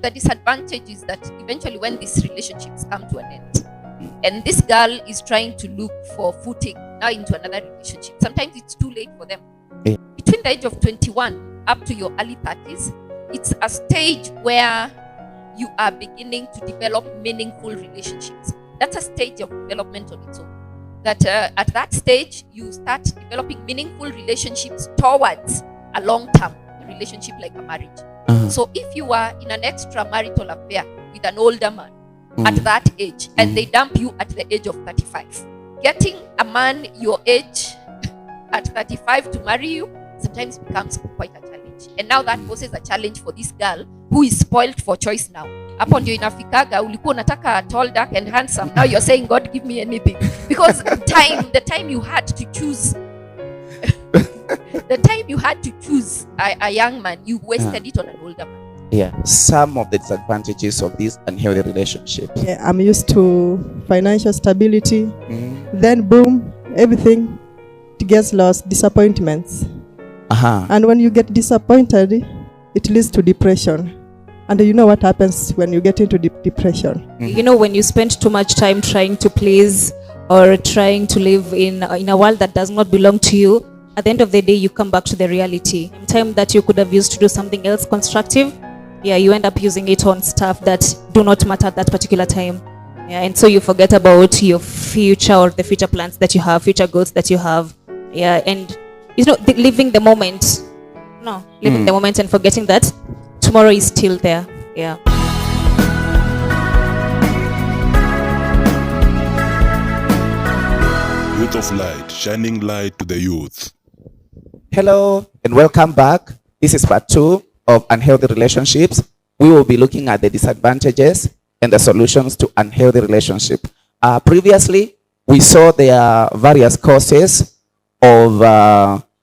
the disadvantage is that eventually when these relationships come to an end, and this girl is trying to look for footing now into another relationship, sometimes it's too late for them. Yeah. Between the age of 21 up to your early 30s, it's a stage where you are beginning to develop meaningful relationships. That's a stage of development on its own. That at that stage, you start developing meaningful relationships towards a long-term relationship like a marriage. So if you are in an extramarital affair with an older man at that age, and they dump you at the age of 35, getting a man your age at 35 to marry you sometimes becomes quite a challenge. And now that poses a challenge for this girl who is spoiled for choice now. Hapo ndio inafikaga, ulikuwa unataka tall, dark and handsome. Now you're saying, God, give me anything. Because the time you had to choose the time you had to choose a young man, you wasted it on an older man. Yeah, some of the disadvantages of this unhealthy relationship. Yeah, I'm used to financial stability. Then boom, everything gets lost, disappointments. And when you get disappointed, it leads to depression. And you know what happens when you get into depression? You know, when you spend too much time trying to please or trying to live in a world that does not belong to you, at the end of the day, you come back to the reality. Time that you could have used to do something else constructive, you end up using it on stuff that do not matter at that particular time. And so you forget about your future or the future plans that you have, future goals that you have. And living the moment. Living the moment and forgetting that tomorrow is still there. Youth of Light, shining light to the youth. Hello and welcome back. This is part 2 of unhealthy relationships. We will be looking at the disadvantages and the solutions to unhealthy relationship. Previously, we saw there are various causes of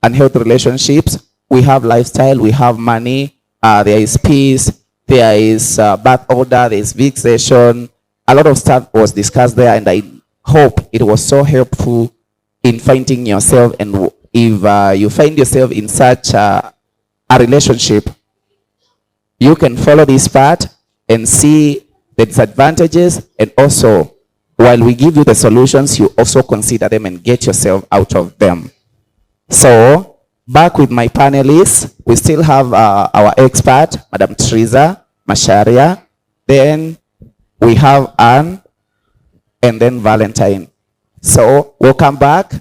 unhealthy relationships. We have lifestyle, we have money, there is peace, there is bad order, there is fixation. A lot of stuff was discussed there, and I hope it was so helpful in finding yourself. And if you find yourself in such a relationship, you can follow this part and see the disadvantages, and also while we give you the solutions, you also consider them and get yourself out of them. So back with my panelists, we still have our expert, Madam Teresa Masharia. Then we have Anne, and then Valentine. So welcome back.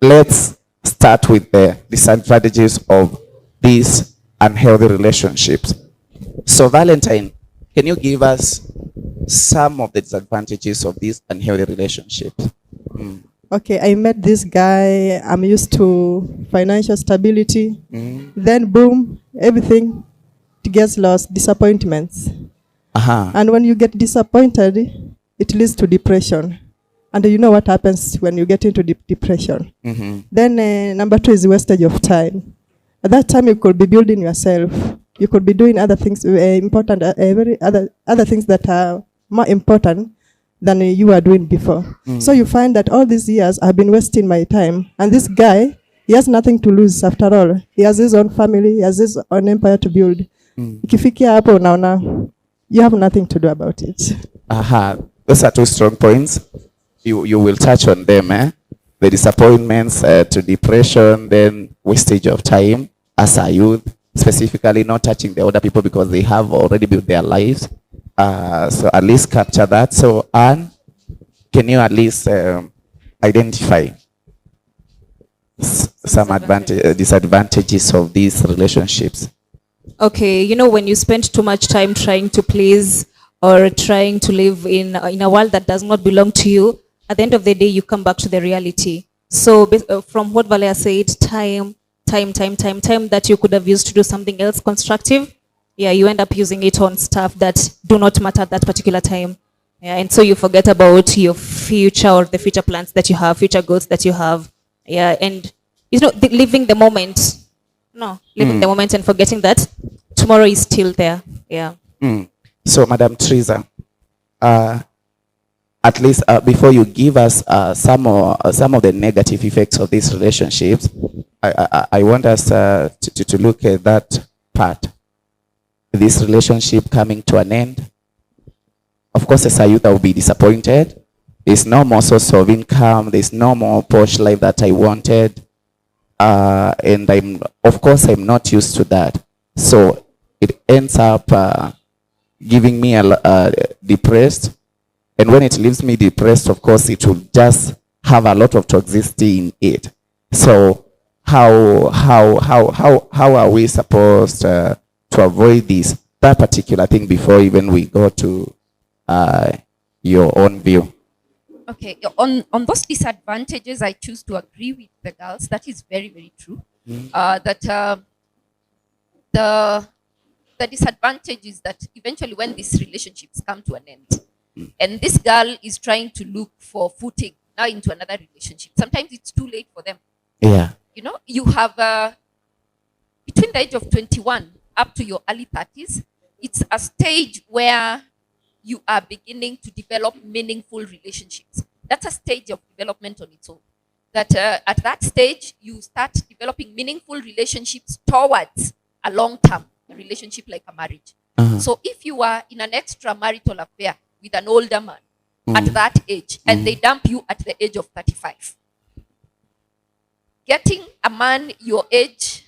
Let's start with the disadvantages of these unhealthy relationships. So Valentine, can you give us some of the disadvantages of these unhealthy relationships? Okay, I met this guy. I'm used to financial stability. Then boom, everything gets lost, disappointments. And when you get disappointed, it leads to depression. And you know what happens when you get into depression. Then number 2 is wastage of time. At that time, you could be building yourself. You could be doing other things important, other things that are more important than you were doing before. So you find that all these years I've been wasting my time. And this guy, he has nothing to lose after all. He has his own family, he has his own empire to build. Ikifikia hapo unaona, you have nothing to do about it. Those are 2 strong points. You will touch on them, the disappointments to depression, then wastage of time as a youth, specifically not touching the older people because they have already built their lives. So at least capture that. So Anne, can you at least identify some disadvantages of these relationships? Okay, you know, when you spend too much time trying to please or trying to live in a world that does not belong to you, at the end of the day, you come back to the reality. So from what Valia said, time that you could have used to do something else constructive, you end up using it on stuff that do not matter at that particular time. And so you forget about your future or the future plans that you have, future goals that you have. And living the moment. Living the moment and forgetting that tomorrow is still there. So Madam Teresa, at least before you give us some of the negative effects of these relationships, I want us to look at that part. this relationship coming to an end. Of course, as a youth, I will be disappointed. There's no more source of income. There's no more posh life that I wanted. And I'm not used to that. So it ends up giving me depressed. And when it leaves me depressed, of course, it will just have a lot of toxicity in it. So how are we supposed to avoid this, that particular thing before even we go to your own view? Okay, on those disadvantages, I choose to agree with the girls. That is very, very true. That the disadvantage is that eventually when these relationships come to an end, and this girl is trying to look for footing now into another relationship, sometimes it's too late for them. Yeah. You know, you have between the age of 21 up to your early 30s, it's a stage where you are beginning to develop meaningful relationships. That's a stage of development on its own. That at that stage, you start developing meaningful relationships towards a long-term relationship like a marriage. So if you are in an extramarital affair with an older man at that age, and they dump you at the age of 35, getting a man your age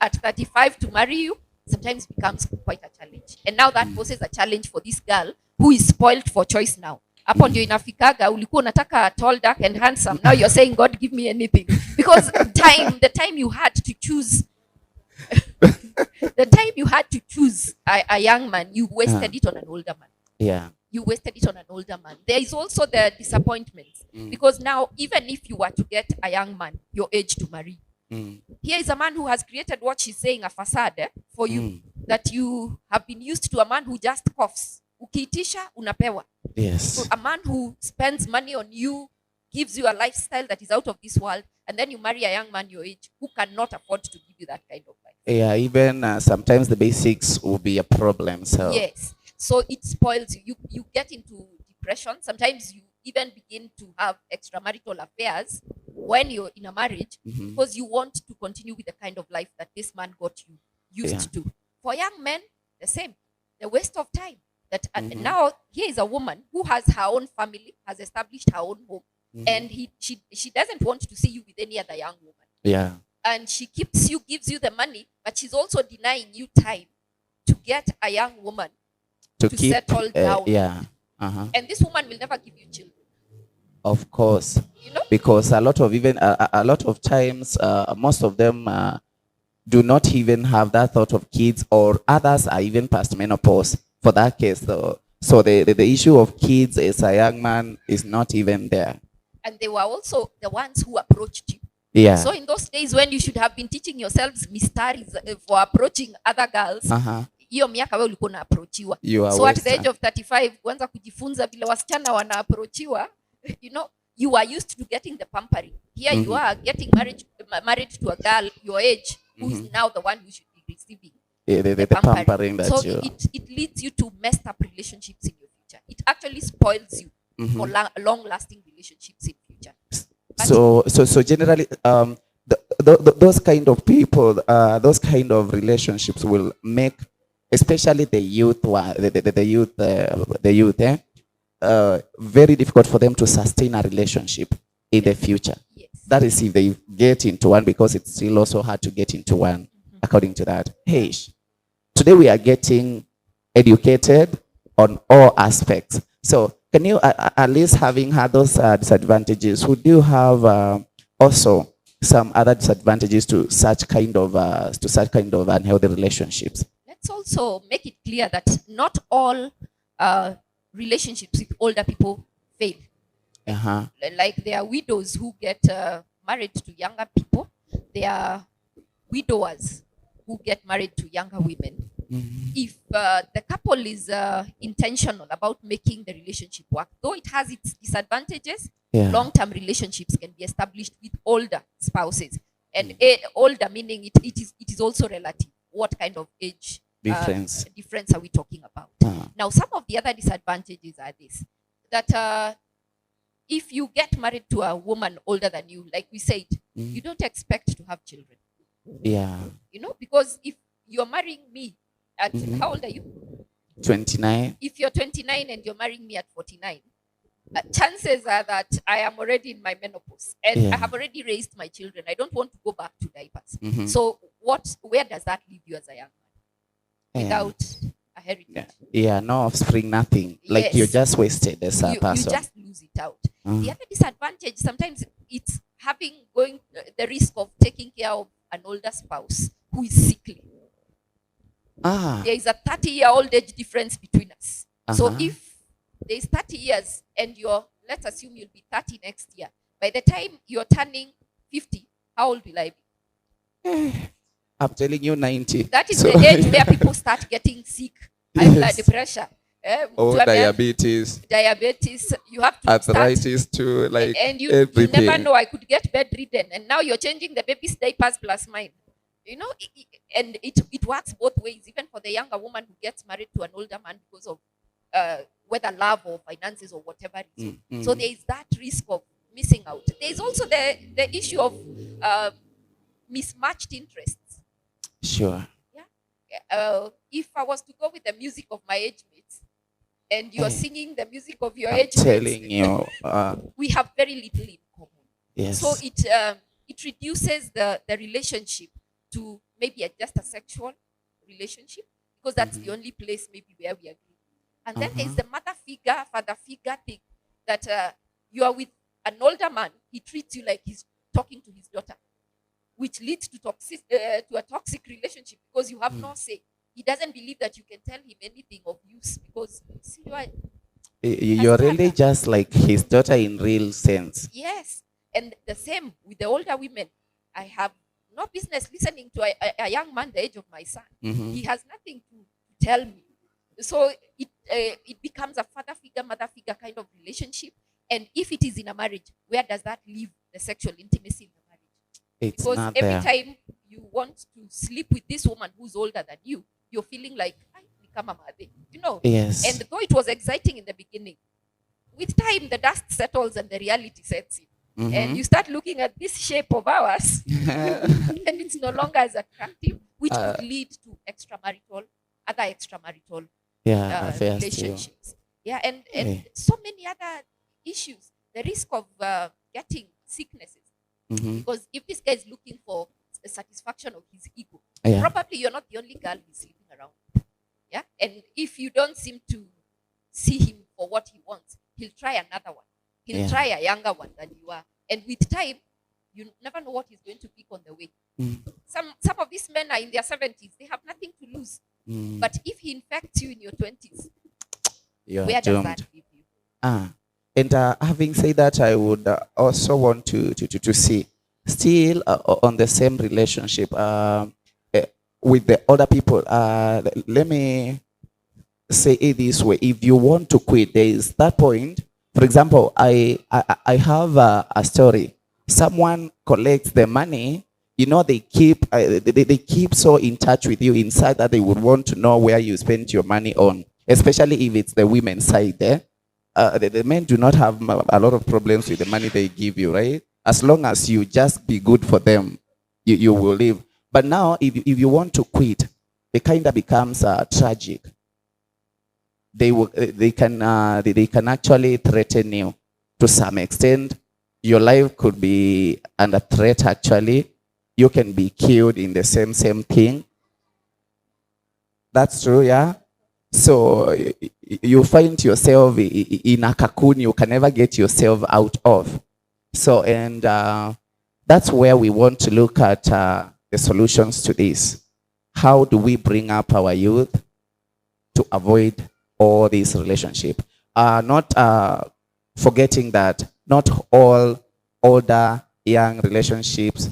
at 35 to marry you sometimes becomes quite a challenge. And now that poses a challenge for this girl who is spoiled for choice now. Hapo ndio inafikaga, ulikuwa unataka tall, dark and handsome. Now you're saying, God, give me anything. Because the time you had to choose the time you had to choose a young man, you wasted it on an older man. Yeah. You wasted it on an older man. There is also the disappointment. Because now, even if you were to get a young man your age to marry, here is a man who has created what she's saying, a facade for you, that you have been used to, a man who just coughs. Ukiitisha, unapewa. Yes. So a man who spends money on you, gives you a lifestyle that is out of this world, and then you marry a young man your age who cannot afford to give you that kind of life. Yeah, even sometimes the basics will be a problem. So yes, so it spoils you. You get into depression. Sometimes you even begin to have extramarital affairs when you're in a marriage, because you want to continue with the kind of life that this man got you used to. For young men, the same. The waste of time. That and now here is a woman who has her own family, has established her own home, and she doesn't want to see you with any other young woman. Yeah. And she keeps you, gives you the money, but she's also denying you time to get a young woman to settle down. Yeah. And this woman will never give you children. Of course. You know? Because a lot of times, most of them do not even have that thought of kids, or others are even past menopause for that case. So the issue of kids as a young man is not even there. And they were also the ones who approached you. Yeah. So in those days when you should have been teaching yourselves mysteries for approaching other girls, hiyo miaka wewe ulikuwa unaapproachiwa. So at the age of 35 kuanza kujifunza vile wasichana wanaapproachiwa, you know, you are used to getting the pampering. Here you are getting married to a girl your age who is now the one who should be receiving the pampering. So it leads you to messed up relationships in your future. It actually spoils you for long-lasting relationships in future. So generally, those kind of people, those kind of relationships will make, especially the youth, very difficult for them to sustain a relationship in the future. Yes. That is if they get into one, because it's still also hard to get into one, according to that. Hey, today we are getting educated on all aspects. So can you, at least having had those disadvantages, would you have also some other disadvantages to such kind of unhealthy relationships? Let's also make it clear that not all relationships with older people fail. Like there are widows who get married to younger people. There are widowers who get married to younger women. If the couple is intentional about making the relationship work, though it has its disadvantages, long-term relationships can be established with older spouses. And older meaning it is also relative. What kind of age difference are we talking about? Now, some of the other disadvantages are this, that if you get married to a woman older than you, like we said, you don't expect to have children. Yeah. You know, because if you're marrying me How old are you? 29. If you're 29 and you're marrying me at 49, chances are that I am already in my menopause and I have already raised my children. I don't want to go back to diapers. So where does that leave you as a young man? Without a heritage. No offspring, nothing. Like you're just wasted as a person. You just lose it out. The other disadvantage, sometimes it's the risk of taking care of an older spouse who is sickly. There is a 30-year-old age difference between us. So if there's 30 years and let's assume you'll be 30 next year. By the time you're turning 50, how old will I be? I'm telling you 90. That is the age where people start getting sick. High blood pressure. Diabetes. You have to arthritis too, like and you everything. never know. I could get bedridden, and now you're changing the baby's diapers plus mine. You know, and it works both ways. Even for the younger woman who gets married to an older man because of whether love or finances or whatever it is. So there is that risk of missing out. There is also the issue of mismatched interests. Sure. If I was to go with the music of my age mates, and you're singing the music of your age telling you, we have very little in common. Yes. So it reduces the relationship to maybe just a sexual relationship, because that's the only place maybe where we agree. And then there's the mother figure, father figure thing, that you are with an older man, he treats you like he's talking to his daughter, which leads to a toxic relationship because you have no say. He doesn't believe that you can tell him anything of use because you're really just like his daughter in real sense. Yes. And the same with the older women. I have no business listening to a young man the age of my son. He has nothing to tell me. So it becomes a father figure, mother figure kind of relationship. And if it is in a marriage, where does that leave the sexual intimacy in the marriage? Because every time you want to sleep with this woman who's older than you, you're feeling like, I become a mother, you know. Yes. And though it was exciting in the beginning, with time the dust settles and the reality sets in. And you start looking at this shape of ours, and it's no longer as attractive, which could lead to other extramarital relationships. Yeah, and so many other issues. The risk of getting sicknesses. Because if this guy is looking for the satisfaction of his ego, probably you're not the only girl he's sleeping around. Yeah, and if you don't seem to see him for what he wants, he'll try another one. He'll try a younger one than you are, and with time, you never know what he's going to pick on the way. Some of these men are in their 70s; they have nothing to lose. But if he infects you in your 20s, where does that leave you? And having said that, I would also want to see, still on the same relationship with the other people. Let me say it this way: if you want to quit, there is that point. For example, I have a story. Someone collects the money. You know, they keep so in touch with you inside that they would want to know where you spent your money on, especially if it's the women's side there. The men do not have a lot of problems with the money they give you, right? As long as you just be good for them, you will live. But now, if you want to quit, it kind of becomes tragic. They can actually threaten you to some extent. Your life could be under threat. Actually, you can be killed in the same thing. That's true, yeah. So you find yourself in a cocoon you can never get yourself out of. So, and that's where we want to look at the solutions to this. How do we bring up our youth to avoid all these relationships? Not forgetting that not all older young relationships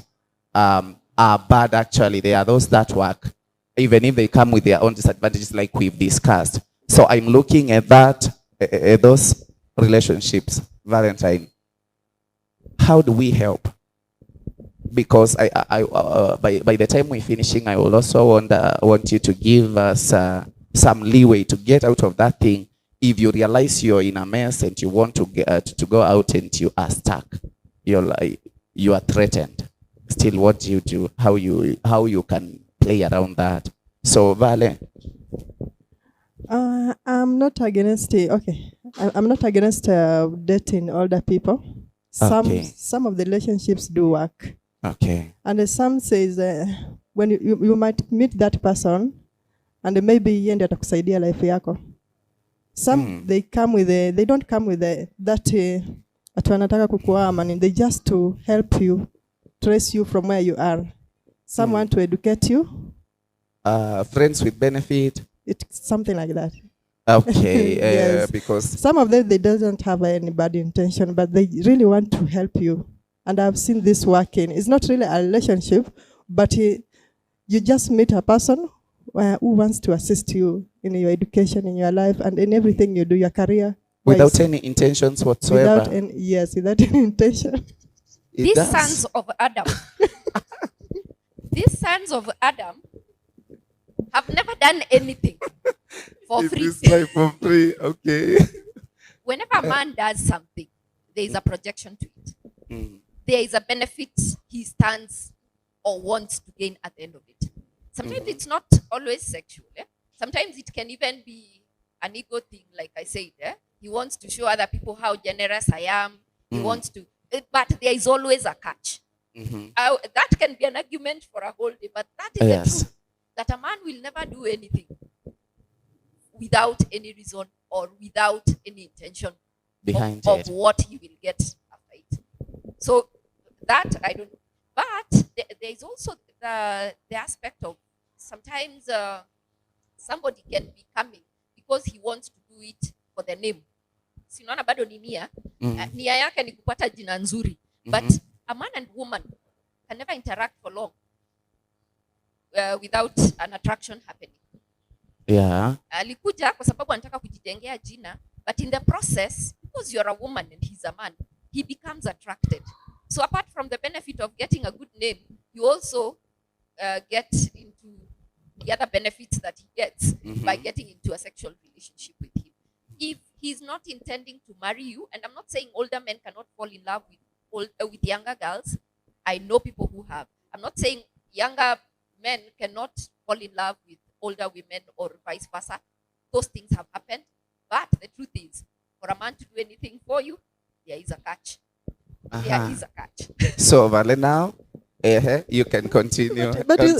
are bad. Actually, there are those that work, even if they come with their own disadvantages, like we've discussed. So I'm looking at those relationships. Valentine, how do we help? Because by the time we're finishing, I will also want you to give us some leeway to get out of that thing. If you realize you're in a mess and you want to go out and you are stuck, you are threatened. Still, what do you do? How you can play around that So, Vale. I'm not against it. Okay, I'm not against dating older people. Some of the relationships do work. Okay. And some says when you might meet that person, and maybe yeye ndio atakusaidia life yako. Some they don't come with that ati wanataka kukuama, they just to help you, trace you from where you are. Some want to educate you. Friends with benefit. It's something like that. Okay, yes. Because some of them, they doesn't have any bad intention, but they really want to help you. And I've seen this working. It's not really a relationship, but you just meet a person who wants to assist you in your education, in your life, and in everything you do, your career. Without any intentions whatsoever. Without any intention. These sons of Adam, these sons of Adam have never done anything for free. It's like for free, okay. Whenever a man does something, there is a projection to it. There is a benefit he stands or wants to gain at the end of it. Sometimes it's not always sexual. Sometimes it can even be an ego thing, like I said. He wants to show other people how generous I am. He wants to, but there is always a catch. That can be an argument for a whole day, but that is the truth. That a man will never do anything without any reason or without any intention behind of what he will get after it. So that I don't know. But there is also the aspect of sometimes somebody can be coming because he wants to do it for the name. Sinaona bado ni nia. Nia yake ni kupata jina nzuri. But a man and woman can never interact for long without an attraction happening. Yeah. Alikuja kwa sababu anataka kujijengea jina, but in the process, because you're a woman and he's a man, he becomes attracted. So apart from the benefit of getting a good name, you also get into the other benefits that he gets by getting into a sexual relationship with him. If he's not intending to marry you, and I'm not saying older men cannot fall in love with younger girls. I know people who have. I'm not saying younger men cannot fall in love with older women or vice versa. Those things have happened. But the truth is, for a man to do anything for you, there is a catch. There is a catch. So, Vale, now, you can continue. But we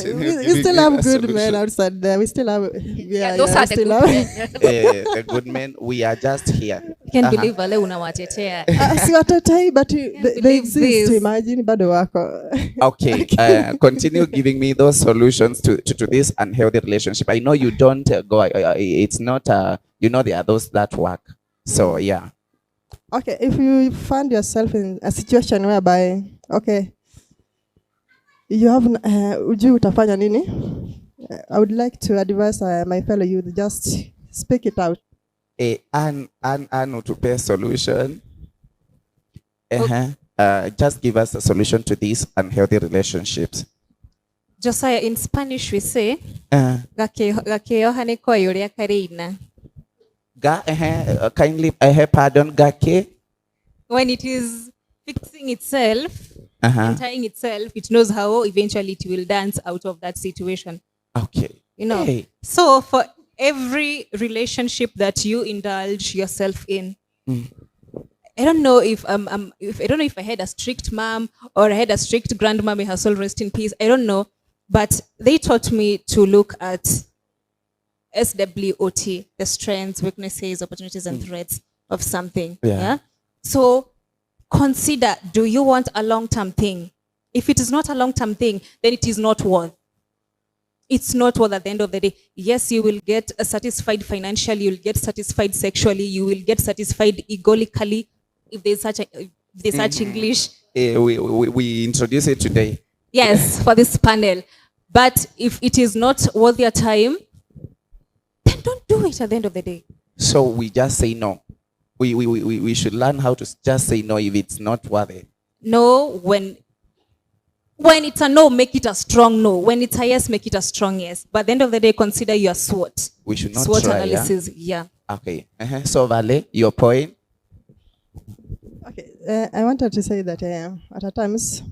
still have good men outside there. We still have... those are the good men. The good men, we are just here. I can't believe Vale unawatetea. Siwatetai, but they exist. Imagine, bado wako. Okay, continue giving me those solutions to this unhealthy relationship. I know you don't go, it's not, there are those that work. So, yeah. Okay, if you find yourself in a situation whereby, okay, you have, uju utafanya nini? I would like to advise my fellow youth, just speak it out. And to pay a solution. Just give us a solution to these unhealthy relationships. Josiah, in Spanish we say, gakeoha ni kwa yuria karina. Kindly, pardon, gake. When it is fixing itself and tying itself, it knows how eventually it will dance out of that situation. Okay. Hey. So for every relationship that you indulge yourself in, I don't know if I had a strict mom or I had a strict grandma, may her soul rest in peace. I don't know, but they taught me to look at SWOT, the strengths, weaknesses, opportunities, and threats of something. Yeah. So consider, do you want a long-term thing? If it is not a long-term thing, then it is not worth. It's not worth at the end of the day. Yes, you will get satisfied financially, you'll get satisfied sexually, you will get satisfied egoically, if there's such English. We introduce it today. Yes, for this panel. But if it is not worth your time, then don't do it at the end of the day. So we just say no. We should learn how to just say no if it's not worth it. No, when it's a no, make it a strong no. When it's a yes, make it a strong yes. But at the end of the day, consider your SWOT. We should not SWOT try, analysis. Yeah. Okay. So Vale, your point? Okay. I wanted to say that at times,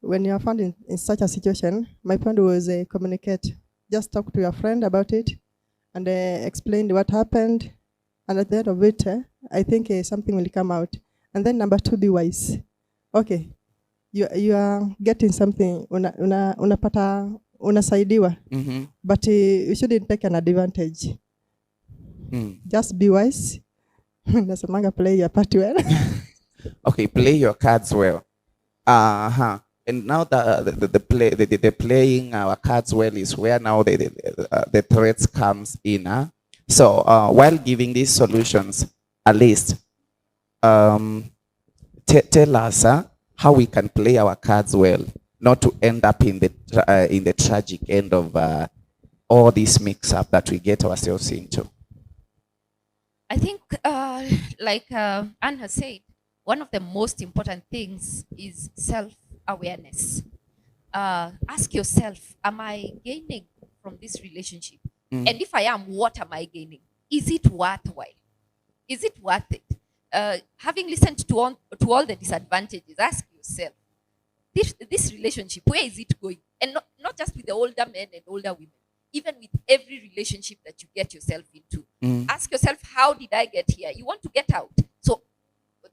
when you are found in such a situation, my point was communicate just talk to your friend about it and explain what happened. And at the end of it, I think something will come out. And then number 2, be wise. Okay, you are getting something, unapata, unasaidiwa, but you shouldn't take an advantage. Just be wise. Nasamanga, play your part well. Okay, play your cards well. And now the playing our cards well is where now the threats comes in. So while giving these solutions, at least tell us how we can play our cards well, not to end up in the tragic end of all this mix-up that we get ourselves into. I think, like Anne has said, one of the most important things is self-awareness. Ask yourself, am I gaining from this relationship? And if I am, what am I gaining? Is it worthwhile? Is it worth it? Having listened to all the disadvantages, ask yourself, this relationship, where is it going? And not just with the older men and older women, even with every relationship that you get yourself into. Ask yourself, how did I get here? You want to get out. So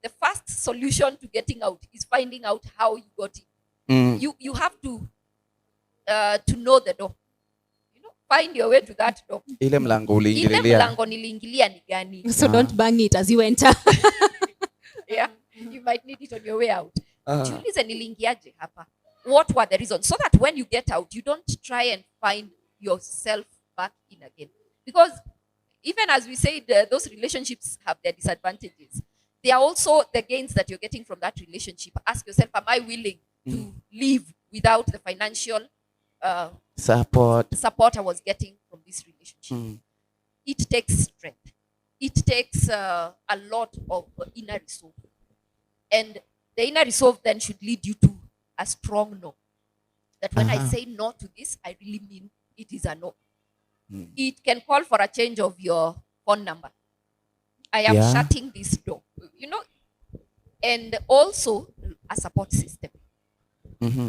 the first solution to getting out is finding out how you got in. You have to know the door. You know, find your way to that door. Ile mlango niliingilia ni gani? So don't bang it as you enter. Yeah, you might need it on your way out. Jiulize niliingiaje hapa? What were the reasons? So that when you get out, you don't try and find yourself back in again. Because even as we said, those relationships have their disadvantages. There are also the gains that you're getting from that relationship. Ask yourself, am I willing to live without the financial support I was getting from this relationship? It takes strength. It takes a lot of inner resolve. And the inner resolve then should lead you to a strong no. That when I say no to this, I really mean it is a no. It can call for a change of your phone number. I am shutting this door. You know, and also a support system.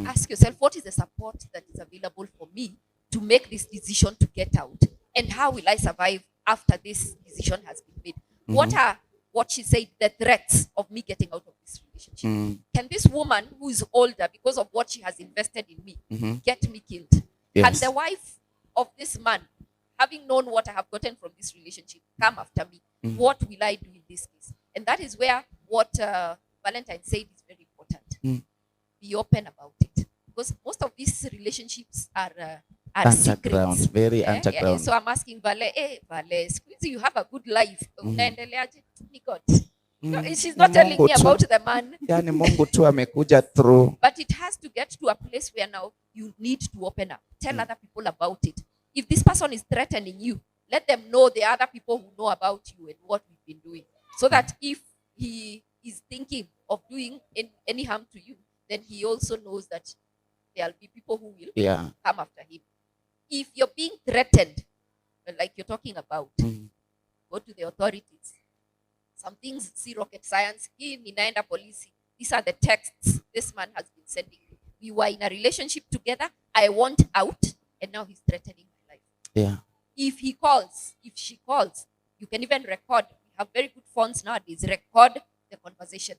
Ask yourself, what is the support that is available for me to make this decision to get out? And how will I survive after this decision has been made? What are, what she said, the threats of me getting out of this relationship? Can this woman who is older, because of what she has invested in me, get me killed? Can the wife of this man, having known what I have gotten from this relationship, come after me? What will I do in this case? And that is where what Valentine said is very important. Be open about it. Because most of these relationships are underground, secrets. very underground. So I'm asking Vale, hey, Vale, you have a good life. God. No, she's not telling me about the man. Yani Mungu tu amekuja through. But it has to get to a place where now you need to open up. Tell other people about it. If this person is threatening you, let them know the other people who know about you and what we've been doing. So that if he is thinking of doing any harm to you, then he also knows that there'll be people who will come after him. If you're being threatened, like you're talking about, go to the authorities. Some things, see rocket science, ninaenda polisi. These are the texts this man has been sending me. We were in a relationship together. I want out, and now he's threatening my life. Yeah. If he calls, if she calls, you can even record. We have very good phones nowadays. Record the conversation.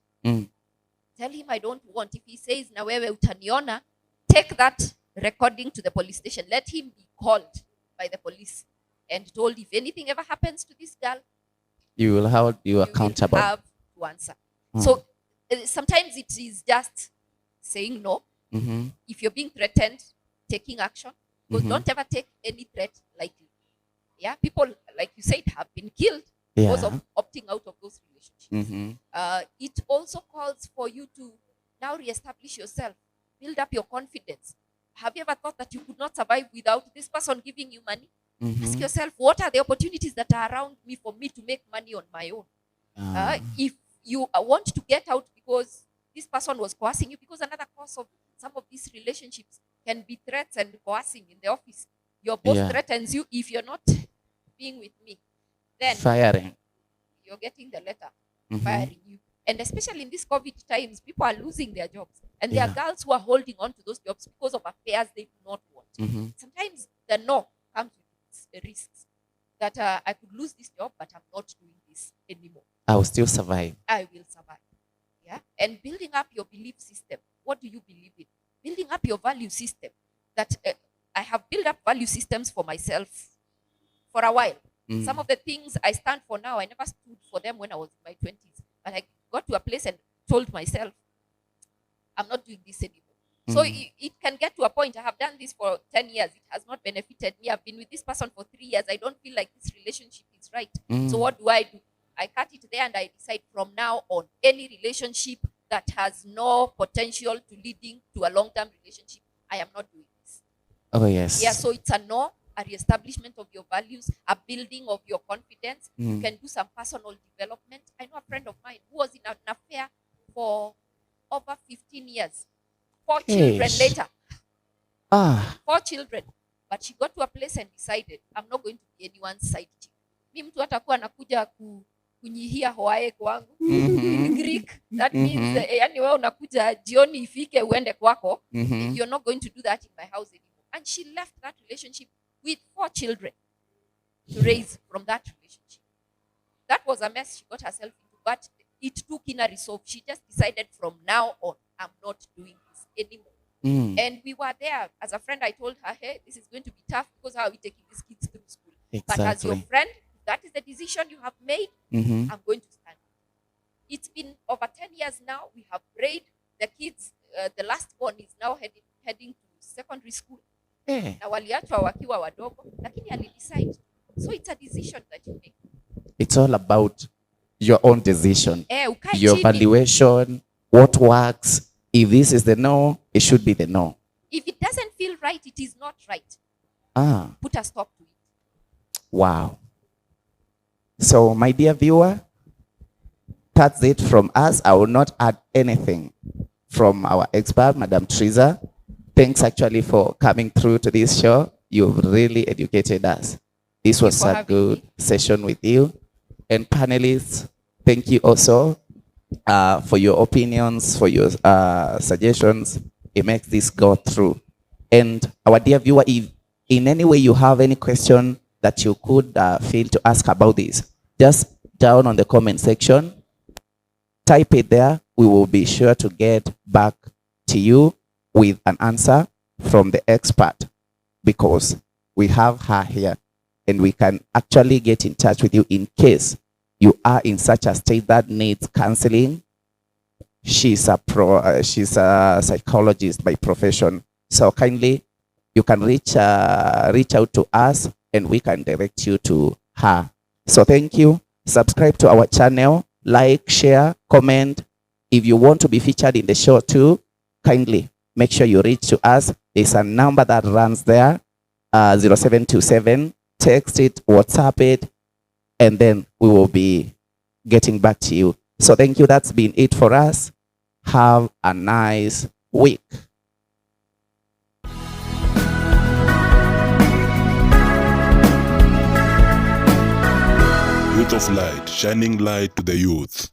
Tell him I don't want. If he says, na wewe utaniona, take that recording to the police station. Let him be called by the police and told, if anything ever happens to this girl, you will hold you accountable. Will have to answer. So sometimes it is just saying no. If you're being threatened, taking action. Because don't ever take any threat lightly. Yeah, people, like you said, have been killed because of opting out of those relationships. It also calls for you to now reestablish yourself, build up your confidence. Have you ever thought that you could not survive without this person giving you money? Ask yourself, what are the opportunities that are around me for me to make money on my own? If you want to get out because this person was coercing you, because another cause of some of these relationships can be threats and coercing in the office. Your boss threatens you, if you're not being with me, then firing. You're getting the letter firing you. And especially in these COVID times, people are losing their jobs. And there are girls who are holding on to those jobs because of affairs they do not want. Sometimes the no risks that I could lose this job, but I'm not doing this anymore. I will still survive. I will survive. Yeah. And building up your belief system. What do you believe in? Building up your value system. That I have built up value systems for myself for a while. Some of the things I stand for now, I never stood for them when I was in my 20s. But I got to a place and told myself, I'm not doing this anymore. So it can get to a point. I have done this for 10 years. It has not benefited me. I've been with this person for 3 years. I don't feel like this relationship is right. So what do? I cut it there and I decide from now on, any relationship that has no potential to leading to a long-term relationship, I am not doing this. Oh, yes. Yeah, so it's a no, a reestablishment of your values, a building of your confidence. You can do some personal development. I know a friend of mine who was in an affair for over 15 years. 4 children later. 4 children. But she got to a place and decided, I'm not going to be anyone's side chick. Mi mtu atakuwa anakuja kunyihia hoae kwangu. In Greek, that means, yani wewe unakuja jioni ifike uende kwako. You're not going to do that in my house anymore. And she left that relationship with 4 children to raise from that relationship. That was a mess she got herself into, but it took in a resolve. She just decided from now on, I'm not doing this anymore. And we were there. As a friend, I told her, hey, this is going to be tough because how are we taking these kids through school? Exactly. But as your friend, that is the decision you have made, I'm going to stand. It's been over 10 years now. We have prayed. The kids, the last one is now heading to secondary school. Na waliachwa wakiwa wadogo, lakini alidecide. So it's a decision that you make. It's all about your own decision. Your chini. valuation, what works. If this is the no, it should be the no. If it doesn't feel right, it is not right. Put a stop to it. Wow. So, my dear viewer, that's it from us. I will not add anything from our expert, Madam Teresa. Thanks actually for coming through to this show. You've really educated us. This was a good session with you. And panelists, thank you also for your opinions, for your suggestions. It makes this go through. And our dear viewer, if in any way you have any question that you could feel to ask about this, just down on the comment section, type it there. We will be sure to get back to you with an answer from the expert, because we have her here and we can actually get in touch with you in case you are in such a state that needs counseling. She's a psychologist by profession. So kindly, you can reach out to us and we can direct you to her. So thank you. Subscribe to our channel, like, share, comment. If you want to be featured in the show too, kindly make sure you reach to us. There's a number that runs there, 0727. Text it, WhatsApp it, and then we will be getting back to you. So thank you. That's been it for us. Have a nice week. Youth of Light, shining light to the youth.